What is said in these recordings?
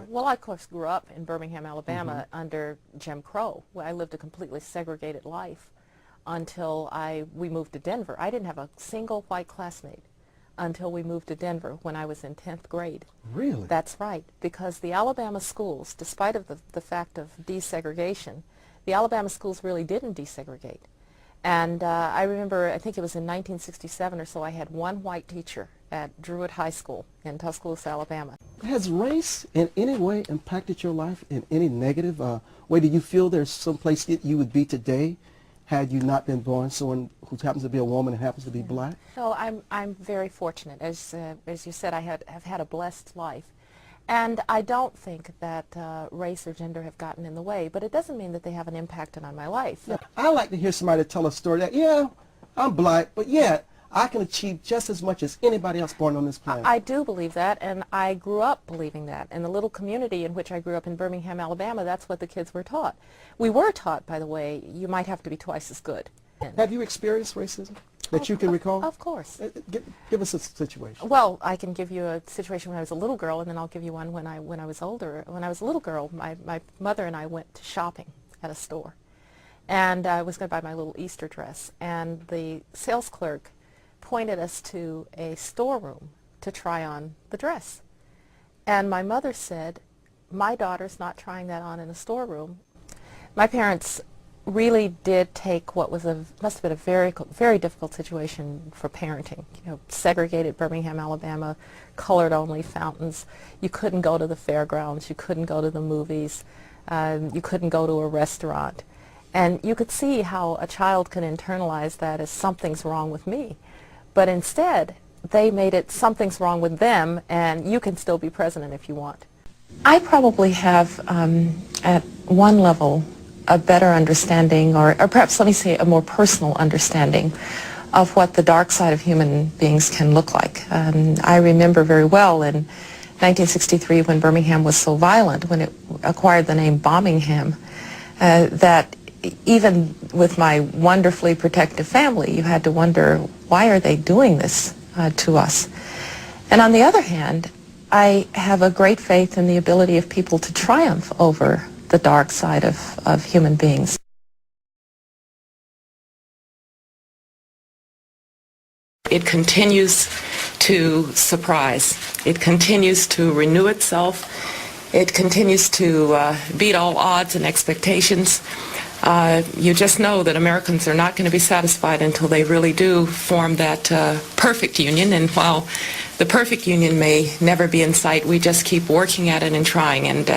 Well, I, of course, grew up in Birmingham, Alabama under Jim Crow, where I lived a completely segregated life until we moved to Denver. I didn't have a single white classmate until we moved to Denver when I was in 10th grade. Really? That's right, because the Alabama schools, despite of the fact of desegregation, the Alabama schools really didn't desegregate. And I remember, I think it was in 1967 or so, I had one white teacher at Druid High School in Tuscaloosa, Alabama. Has race in any way impacted your life in any negative way? Do you feel there's some place that you would be today had you not been born someone who happens to be a woman and happens to be black? So I'm very fortunate. As you said, I have had a blessed life. And I don't think that race or gender have gotten in the way, but it doesn't mean that they haven't impacted on my life. Yeah, I like to hear somebody tell a story that, yeah, I'm black, but yeah, I can achieve just as much as anybody else born on this planet. I do believe that, and I grew up believing that. In the little community in which I grew up in Birmingham, Alabama, that's what the kids were taught. We were taught, by the way, you might have to be twice as good. Have you experienced racism that you can recall? Of course. Give us a situation. Well, I can give you a situation when I was a little girl, and then I'll give you one when I was older. When I was a little girl, my mother and I went to shopping at a store, and I was going to buy my little Easter dress, and the sales clerk pointed us to a storeroom to try on the dress. And my mother said, "My daughter's not trying that on in a storeroom." My parents really did take what must have been a very difficult situation for parenting. You know, segregated Birmingham, Alabama, colored-only fountains. You couldn't go to the fairgrounds. You couldn't go to the movies. You couldn't go to a restaurant. And you could see how a child can internalize that as something's wrong with me. But instead, they made it something's wrong with them, and you can still be president if you want. I probably have, at one level, a better understanding, or perhaps let me say a more personal understanding of what the dark side of human beings can look like. I remember very well in 1963 when Birmingham was so violent, when it acquired the name Bombingham, that even with my wonderfully protective family, you had to wonder, why are they doing this to us? And on the other hand, I have a great faith in the ability of people to triumph over the dark side of human beings. It continues to surprise. It continues to renew itself. It continues to beat all odds and expectations. You just know that Americans are not going to be satisfied until they really do form that perfect union. And while the perfect union may never be in sight, we just keep working at it and trying. And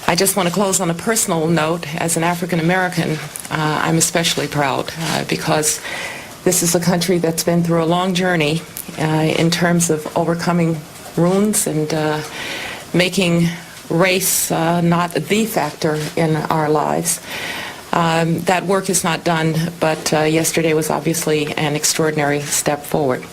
I just want to close on a personal note. As an African American, I'm especially proud because this is a country that's been through a long journey in terms of overcoming wounds and making race not the factor in our lives. That work is not done, but yesterday was obviously an extraordinary step forward.